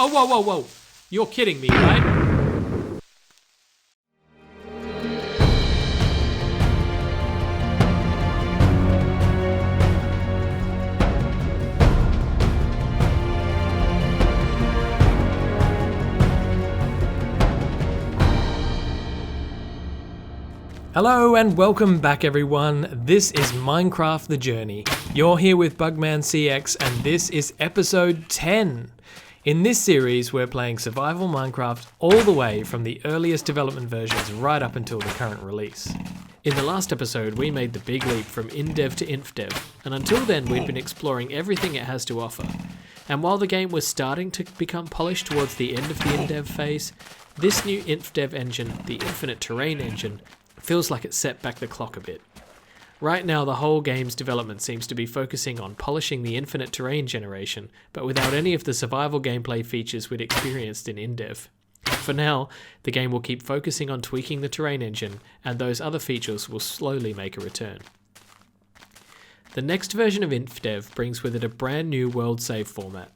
Oh, whoa, whoa, whoa. You're kidding me, right? Hello and welcome back everyone, this is Minecraft The Journey. You're here with Bugman CX and this is episode 10. In this series we're playing survival Minecraft all the way from the earliest development versions right up until the current release. In the last episode we made the big leap from in-dev to inf-dev, and until then we'd been exploring everything it has to offer. And while the game was starting to become polished towards the end of the in-dev phase, this new inf-dev engine, the Infinite Terrain engine, feels like it set back the clock a bit. Right now the whole game's development seems to be focusing on polishing the infinite terrain generation, but without any of the survival gameplay features we'd experienced in in-dev. For now, the game will keep focusing on tweaking the terrain engine, and those other features will slowly make a return. The next version of inf-dev brings with it a brand new world save format.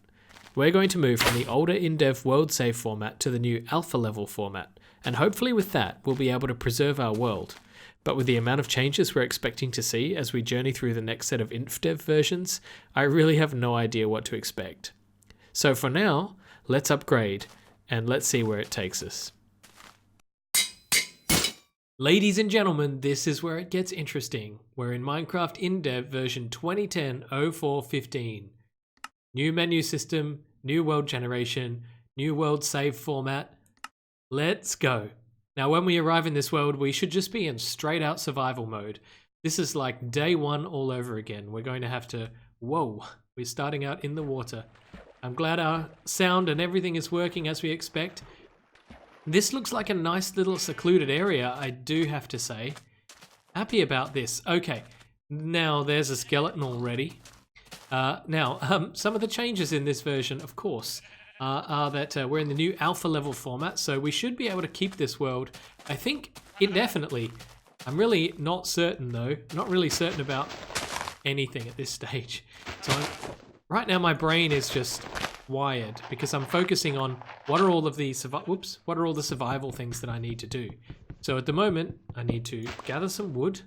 We're going to move from the older in-dev world save format to the new alpha level format, and hopefully with that we'll be able to preserve our world. But with the amount of changes we're expecting to see as we journey through the next set of inf-dev versions, I really have no idea what to expect. So for now, let's upgrade, and let's see where it takes us. Ladies and gentlemen, this is where it gets interesting. We're in Minecraft in-dev version 2010-04-15. New menu system, new world generation, new world save format. Let's go. Now when we arrive in this world, we should just be in straight out survival mode. This is like day one all over again. We're going to have to... Whoa, we're starting out in the water. I'm glad our sound and everything is working as we expect. This looks like a nice little secluded area, I do have to say. Happy about this. Okay, now there's a skeleton already. Some of the changes in this version, of course, are that we're in the new alpha level format, so we should be able to keep this world, I think, indefinitely. I'm really not certain though, not really certain about anything at this stage. So right now my brain is just wired because I'm focusing on what are all the survival things that I need to do. So at the moment I need to gather some wood.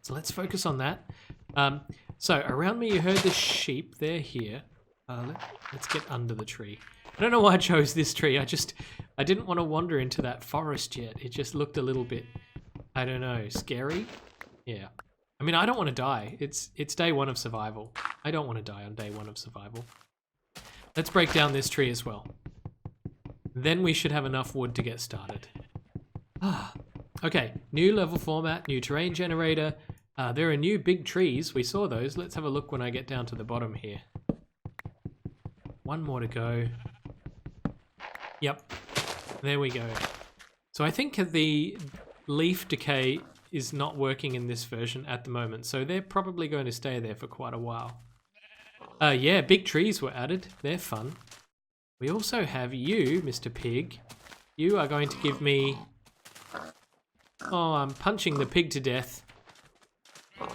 So let's focus on that. So around me you heard the sheep, they're here. Let's get under the tree. I don't know why I chose this tree, I didn't want to wander into that forest yet. It just looked a little bit, I don't know, scary? Yeah. I mean, I don't want to die. It's day one of survival. I don't want to die on day one of survival. Let's break down this tree as well. Then we should have enough wood to get started. Okay, new level format, new terrain generator. There are new big trees, we saw those. Let's have a look when I get down to the bottom here. One more to go. Yep, there we go. So I think the leaf decay is not working in this version at the moment, so they're probably going to stay there for quite a while. Yeah, big trees were added. They're fun. We also have you, Mr. Pig. You are going to give me... Oh, I'm punching the pig to death.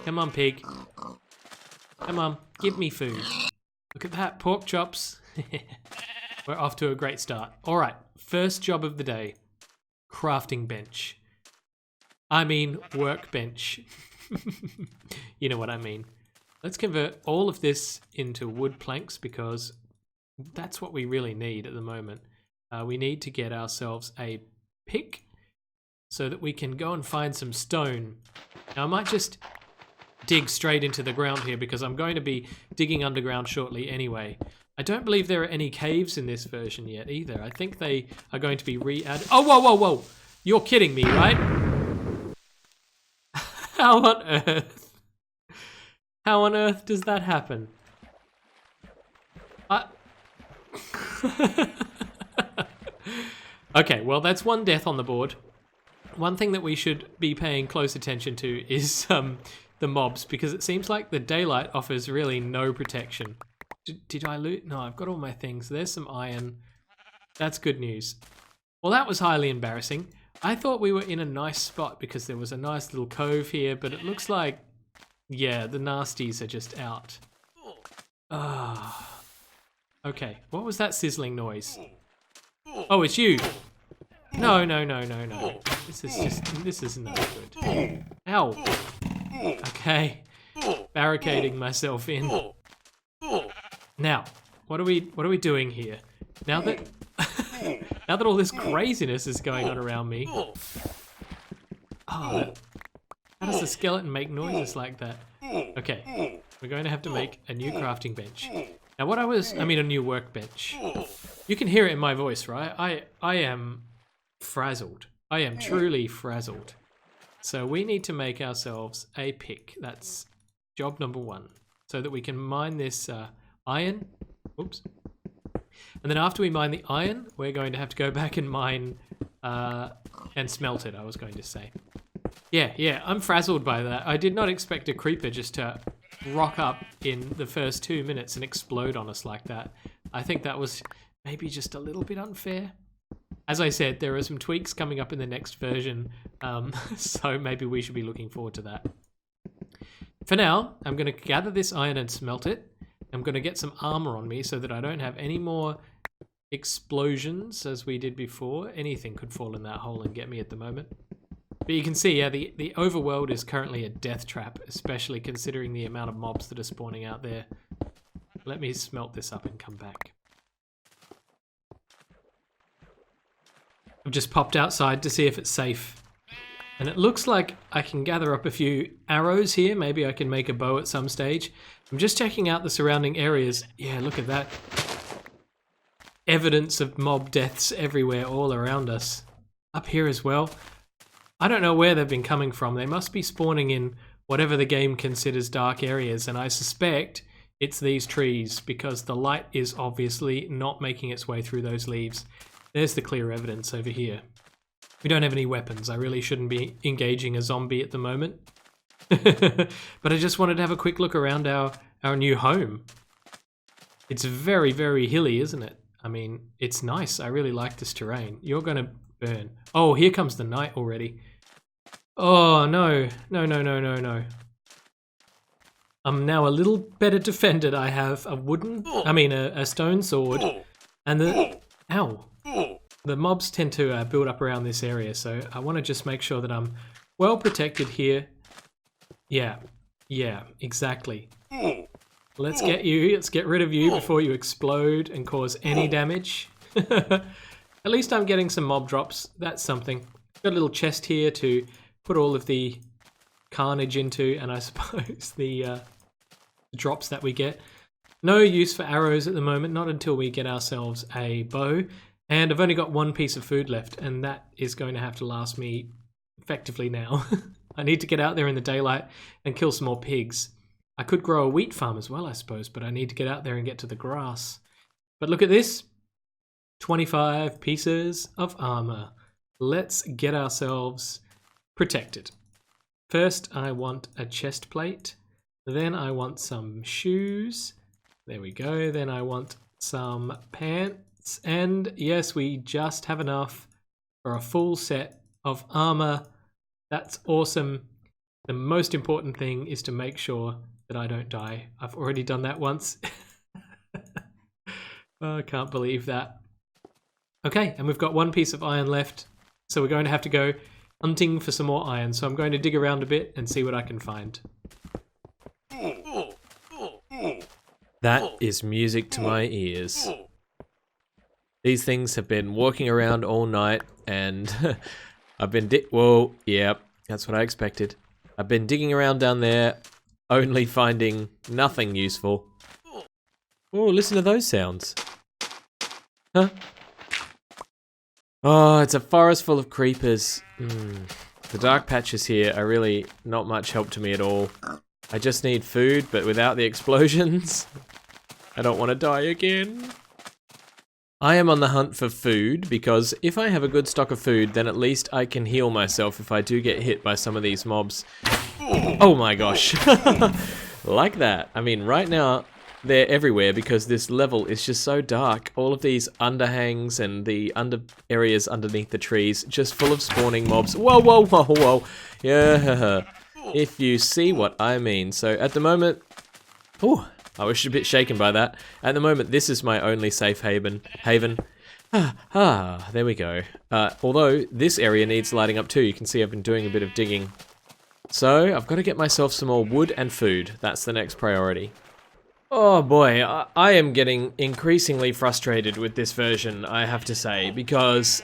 Come on, pig. Come on, give me food. Look at that, pork chops. We're off to a great start. All right, first job of the day. Crafting bench. I mean workbench. You know what I mean. Let's convert all of this into wood planks because that's what we really need at the moment. We need to get ourselves a pick so that we can go and find some stone. Now I might just dig straight into the ground here because I'm going to be digging underground shortly anyway. I don't believe there are any caves in this version yet either. I think they are going to be re-added. Oh, whoa, whoa, whoa. You're kidding me, right? How on earth? How on earth does that happen? Okay, well, that's one death on the board. One thing that we should be paying close attention to is the mobs, because it seems like the daylight offers really no protection. Did I loot? No, I've got all my things. There's some iron. That's good news. Well, that was highly embarrassing. I thought we were in a nice spot because there was a nice little cove here, but it looks like, yeah, the nasties are just out. Okay, what was that sizzling noise? Oh, it's you. No. This is not good. Ow. Okay. Barricading myself in. Now, what are we doing here? Now that now that all this craziness is going on around me. Oh, how does the skeleton make noises like that? Okay, we're going to have to make a new crafting bench. Now a new workbench. You can hear it in my voice, right? I am frazzled. I am truly frazzled. So we need to make ourselves a pick. That's job number 1. So that we can mine this iron. Oops. And then after we mine the iron, we're going to have to go back and mine and smelt it, I was going to say. Yeah, I'm frazzled by that. I did not expect a creeper just to rock up in the first 2 minutes and explode on us like that. I think that was maybe just a little bit unfair. As I said, there are some tweaks coming up in the next version, so maybe we should be looking forward to that. For now, I'm going to gather this iron and smelt it. I'm going to get some armor on me so that I don't have any more explosions as we did before. Anything could fall in that hole and get me at the moment. But you can see, yeah, the overworld is currently a death trap, especially considering the amount of mobs that are spawning out there. Let me smelt this up and come back. I've just popped outside to see if it's safe. And it looks like I can gather up a few arrows here. Maybe I can make a bow at some stage. I'm just checking out the surrounding areas. Yeah, look at that. Evidence of mob deaths everywhere all around us. Up here as well. I don't know where they've been coming from. They must be spawning in whatever the game considers dark areas, and I suspect it's these trees because the light is obviously not making its way through those leaves. There's the clear evidence over here. We don't have any weapons. I really shouldn't be engaging a zombie at the moment. But I just wanted to have a quick look around our new home. It's very, very hilly, isn't it? I mean, it's nice. I really like this terrain. You're going to burn. Oh, here comes the night already. Oh, no. No. I'm now a little better defended. I have a stone sword. And ow. The mobs tend to build up around this area, so I want to just make sure that I'm well protected here. Yeah, exactly. Let's get rid of you before you explode and cause any damage. At least I'm getting some mob drops. That's something. Got a little chest here to put all of the carnage into, and I suppose the drops that we get. No use for arrows at the moment, not until we get ourselves a bow. And I've only got 1 piece of food left, and that is going to have to last me effectively now. I need to get out there in the daylight and kill some more pigs. I could grow a wheat farm as well, I suppose, but I need to get out there and get to the grass. But look at this. 25 pieces of armor. Let's get ourselves protected. First, I want a chest plate. Then I want some shoes. There we go. Then I want some pants. And yes, we just have enough for a full set of armor. That's awesome. The most important thing is to make sure that I don't die. I've already done that once. Oh, I can't believe that. Okay, and we've got 1 piece of iron left. So we're going to have to go hunting for some more iron. So I'm going to dig around a bit and see what I can find. That is music to my ears. These things have been walking around all night, and I've been whoa, yep, that's what I expected. I've been digging around down there, only finding nothing useful. Oh, listen to those sounds. Huh? Oh, it's a forest full of creepers. The dark patches here are really not much help to me at all. I just need food, but without the explosions, I don't want to die again. I am on the hunt for food, because if I have a good stock of food, then at least I can heal myself if I do get hit by some of these mobs. Oh my gosh. Like that. I mean, right now, they're everywhere because this level is just so dark. All of these underhangs and the areas underneath the trees, just full of spawning mobs. Whoa. Yeah. If you see what I mean. So at the moment, oh, I was a bit shaken by that. At the moment, this is my only safe haven. There we go. Although, this area needs lighting up too. You can see I've been doing a bit of digging. So, I've got to get myself some more wood and food. That's the next priority. Oh boy, I am getting increasingly frustrated with this version, I have to say, because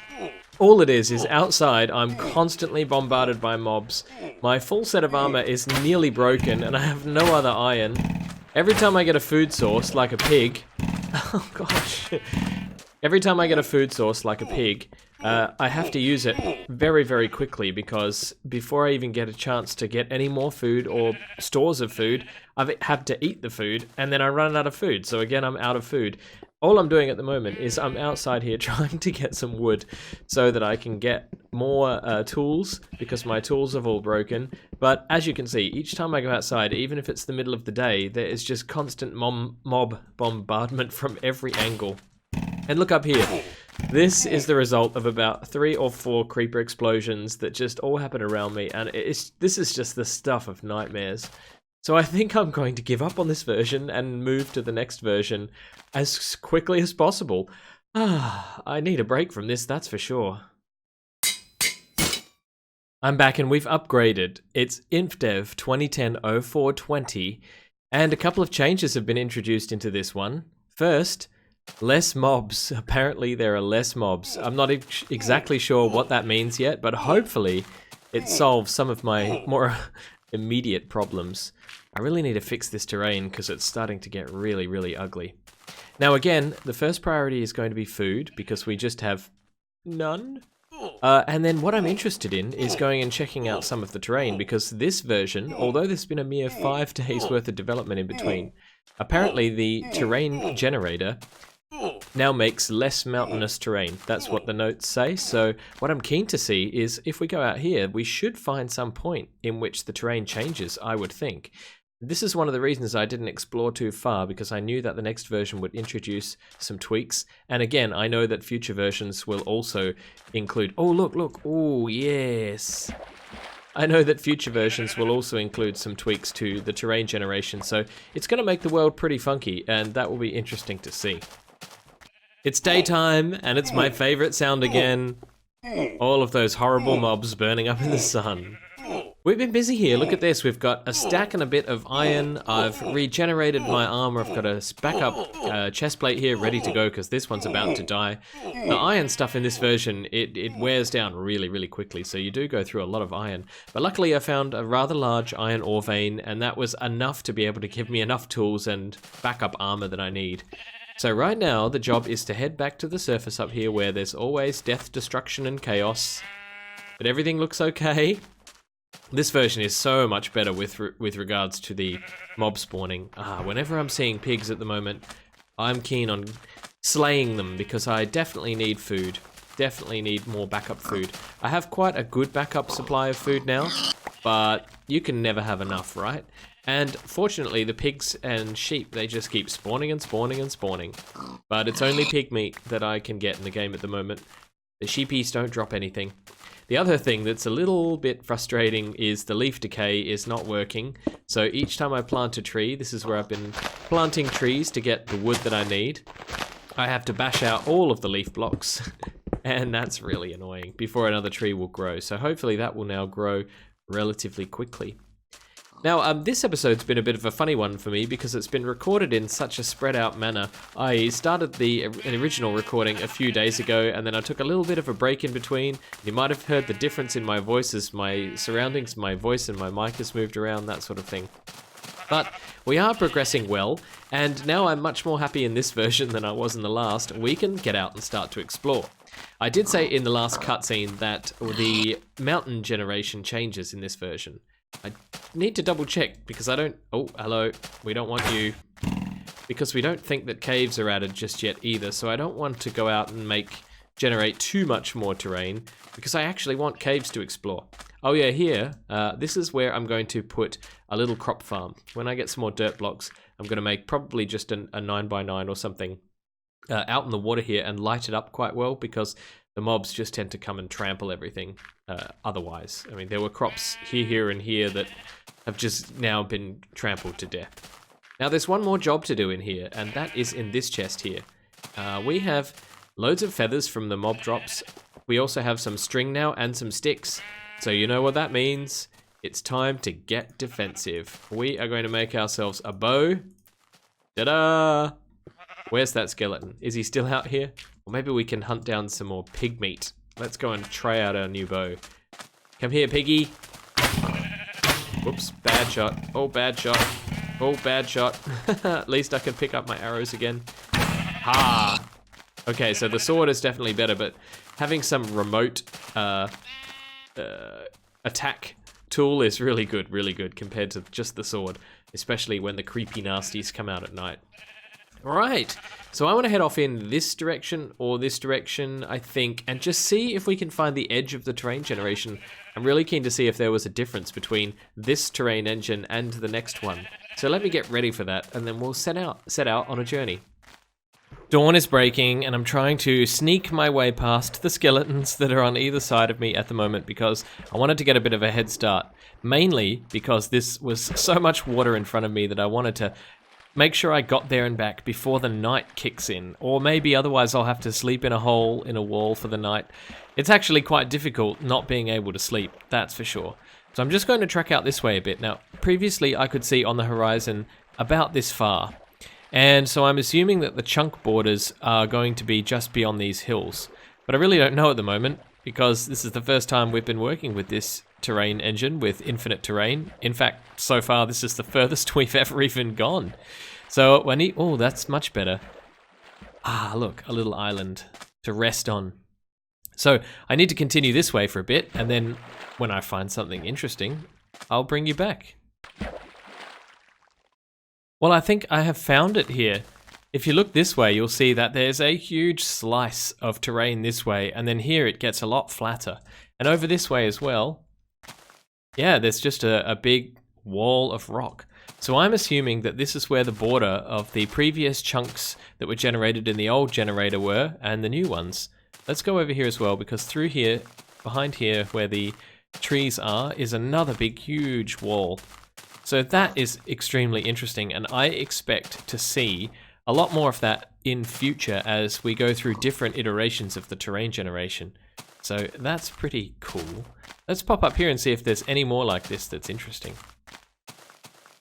all it is outside I'm constantly bombarded by mobs. My full set of armor is nearly broken and I have no other iron. Every time I get a food source, like a pig... Oh gosh. Every time I get a food source, like a pig, I have to use it very, very quickly because before I even get a chance to get any more food or stores of food, I've had to eat the food and then I run out of food. So again, I'm out of food. All I'm doing at the moment is I'm outside here trying to get some wood so that I can get more tools because my tools have all broken. But as you can see, each time I go outside, even if it's the middle of the day, there is just constant mob bombardment from every angle. And look up here. This is the result of about 3 or 4 creeper explosions that just all happen around me, and this is just the stuff of nightmares. So I think I'm going to give up on this version and move to the next version as quickly as possible. I need a break from this, that's for sure. I'm back and we've upgraded. It's InfDev 2010-0420, and a couple of changes have been introduced into this one. First, less mobs. Apparently there are less mobs. I'm not exactly sure what that means yet, but hopefully it solves some of my more immediate problems. I really need to fix this terrain because it's starting to get really, really ugly. Now again, the first priority is going to be food because we just have none. And then what I'm interested in is going and checking out some of the terrain because this version, although there's been a mere 5 days worth of development in between, apparently the terrain generator now makes less mountainous terrain. That's what the notes say. So what I'm keen to see is if we go out here, we should find some point in which the terrain changes, I would think. This is one of the reasons I didn't explore too far because I knew that the next version would introduce some tweaks. And again, I know that future versions will also include... Oh, look. Oh, yes. I know that future versions will also include some tweaks to the terrain generation. So it's going to make the world pretty funky and that will be interesting to see. It's daytime, and it's my favorite sound again. All of those horrible mobs burning up in the sun. We've been busy here, look at this. We've got a stack and a bit of iron. I've regenerated my armor. I've got a backup chest plate here ready to go because this one's about to die. The iron stuff in this version, it wears down really, really quickly, so you do go through a lot of iron. But luckily I found a rather large iron ore vein, and that was enough to be able to give me enough tools and backup armor that I need. So right now, the job is to head back to the surface up here where there's always death, destruction, and chaos. But everything looks okay. This version is so much better with regards to the mob spawning. Whenever I'm seeing pigs at the moment, I'm keen on slaying them because I definitely need food. Definitely need more backup food. I have quite a good backup supply of food now, but you can never have enough, right? And fortunately, the pigs and sheep, they just keep spawning and spawning and spawning. But it's only pig meat that I can get in the game at the moment. The sheepies don't drop anything. The other thing that's a little bit frustrating is the leaf decay is not working. So each time I plant a tree, this is where I've been planting trees to get the wood that I need, I have to bash out all of the leaf blocks. And that's really annoying before another tree will grow. So hopefully that will now grow relatively quickly. Now, this episode's been a bit of a funny one for me because it's been recorded in such a spread out manner. I started the original recording a few days ago and then I took a little bit of a break in between. You might have heard the difference in my voice as my surroundings, my voice and my mic has moved around, that sort of thing. But we are progressing well, and now I'm much more happy in this version than I was in the last. We can get out and start to explore. I did say in the last cutscene that the mountain generation changes in this version. I need to double check because I don't... Oh, hello. We don't want you. Because we don't think that caves are added just yet either, so I don't want to go out and generate too much more terrain because I actually want caves to explore. Oh yeah, here, this is where I'm going to put a little crop farm. When I get some more dirt blocks, I'm going to make probably just a 9x9 or something out in the water here and light it up quite well because the mobs just tend to come and trample everything otherwise. I mean, there were crops here, and here that have just now been trampled to death. Now there's one more job to do in here, and that is in this chest here. We have loads of feathers from the mob drops. We also have some string now and some sticks. So you know what that means. It's time to get defensive. We are going to make ourselves a bow. Ta-da! Where's that skeleton? Is he still out here? Or maybe we can hunt down some more pig meat. Let's go and try out our new bow. Come here, piggy. Whoops, bad shot. Oh, bad shot. Oh, bad shot. At least I can pick up my arrows again. Ha! Okay, so the sword is definitely better, but having some remote attack tool is really good compared to just the sword, especially when the creepy nasties come out at night. Alright, so I want to head off in this direction or this direction, I think, and just see if we can find the edge of the terrain generation. I'm really keen to see if there was a difference between this terrain engine and the next one. So let me get ready for that, and then we'll set out on a journey. Dawn is breaking, and I'm trying to sneak my way past the skeletons that are on either side of me at the moment because I wanted to get a bit of a head start. Mainly because this was so much water in front of me that I wanted to make sure I got there and back before the night kicks in, or maybe otherwise I'll have to sleep in a hole in a wall for the night. It's actually quite difficult not being able to sleep, that's for sure. So I'm just going to trek out this way a bit. Now, previously I could see on the horizon about this far, and so I'm assuming that the chunk borders are going to be just beyond these hills. But I really don't know at the moment, because this is the first time we've been working with this terrain engine with infinite terrain. In fact, so far this is the furthest we've ever even gone. So when oh, that's much better. Ah, look, a little island to rest on. So I need to continue this way for a bit, and then when I find something interesting, I'll bring you back. Well, I think I have found it here. If you look this way, you'll see that there's a huge slice of terrain this way, and then here it gets a lot flatter. And over this way as well, yeah, there's just a big wall of rock. So I'm assuming that this is where the border of the previous chunks that were generated in the old generator were, and the new ones. Let's go over here as well, because through here, behind here, where the trees are, is another big, huge wall. So that is extremely interesting, and I expect to see a lot more of that in future as we go through different iterations of the terrain generation. So that's pretty cool. Let's pop up here and see if there's any more like this that's interesting.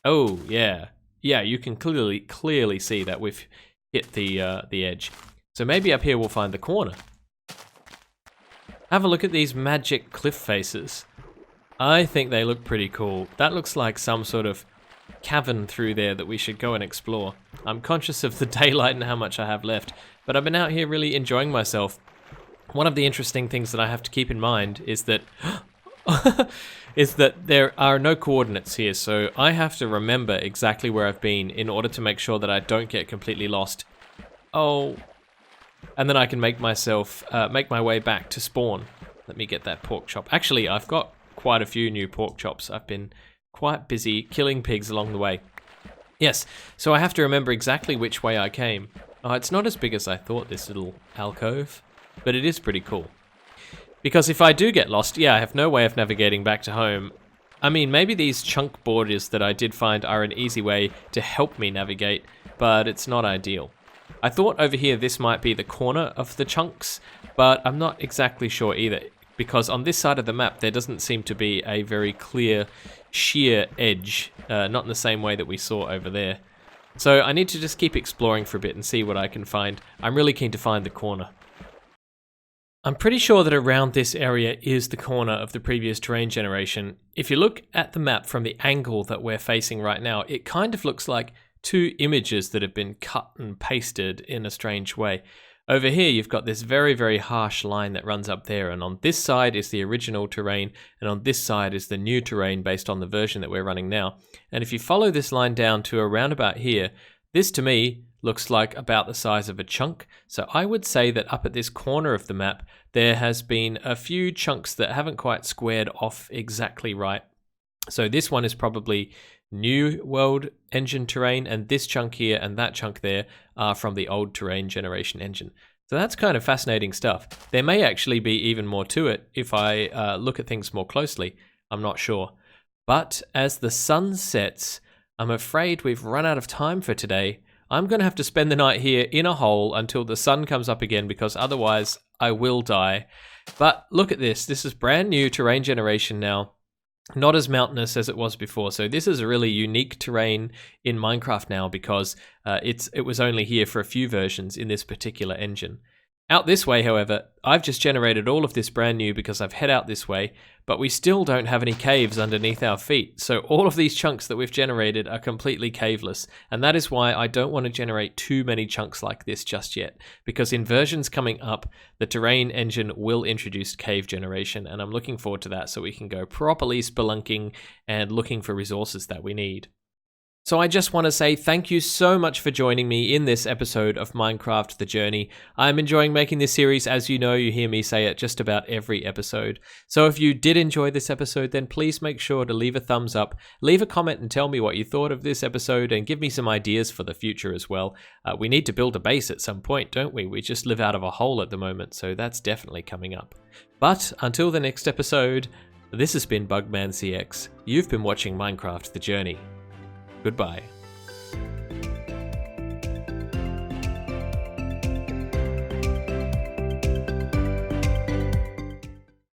Oh, yeah. Yeah, you can clearly see that we've hit the edge. So maybe up here we'll find the corner. Have a look at these magic cliff faces. I think they look pretty cool. That looks like some sort of cavern through there that we should go and explore. I'm conscious of the daylight and how much I have left, but I've been out here really enjoying myself. One of the interesting things that I have to keep in mind is that there are no coordinates here, so I have to remember exactly where I've been in order to make sure that I don't get completely lost. Oh, and then I can make my way back to spawn. Let me get that pork chop. Actually, I've got quite a few new pork chops. I've been quite busy killing pigs along the way. Yes, so I have to remember exactly which way I came. Oh, it's not as big as I thought, this little alcove, but it is pretty cool. Because if I do get lost, yeah, I have no way of navigating back to home. I mean, maybe these chunk borders that I did find are an easy way to help me navigate, but it's not ideal. I thought over here this might be the corner of the chunks, but I'm not exactly sure either, because on this side of the map there doesn't seem to be a very clear sheer edge, not in the same way that we saw over there. So I need to just keep exploring for a bit and see what I can find. I'm really keen to find the corner. I'm pretty sure that around this area is the corner of the previous terrain generation. If you look at the map from the angle that we're facing right now, it kind of looks like two images that have been cut and pasted in a strange way. Over here you've got this very, very harsh line that runs up there, and on this side is the original terrain, and on this side is the new terrain based on the version that we're running now. And if you follow this line down to around about here, this to me looks like about the size of a chunk. So I would say that up at this corner of the map there has been a few chunks that haven't quite squared off exactly right. So this one is probably new world engine terrain, and this chunk here and that chunk there are from the old terrain generation engine. So that's kind of fascinating stuff. There may actually be even more to it if I look at things more closely. I'm not sure. But as the sun sets, I'm afraid we've run out of time for today. I'm going to have to spend the night here in a hole until the sun comes up again because otherwise I will die. But look at this. This is brand new terrain generation now. Not as mountainous as it was before. So this is a really unique terrain in Minecraft now because it was only here for a few versions in this particular engine. Out this way, however, I've just generated all of this brand new because I've head out this way, but we still don't have any caves underneath our feet. So all of these chunks that we've generated are completely caveless. And that is why I don't want to generate too many chunks like this just yet, because in versions coming up, the terrain engine will introduce cave generation, and I'm looking forward to that so we can go properly spelunking and looking for resources that we need. So I just want to say thank you so much for joining me in this episode of Minecraft The Journey. I'm enjoying making this series. As you know, you hear me say it just about every episode. So if you did enjoy this episode, then please make sure to leave a thumbs up, leave a comment and tell me what you thought of this episode and give me some ideas for the future as well. We need to build a base at some point, don't we? We just live out of a hole at the moment, so that's definitely coming up. But until the next episode, this has been BugmanCX. You've been watching Minecraft The Journey. Goodbye.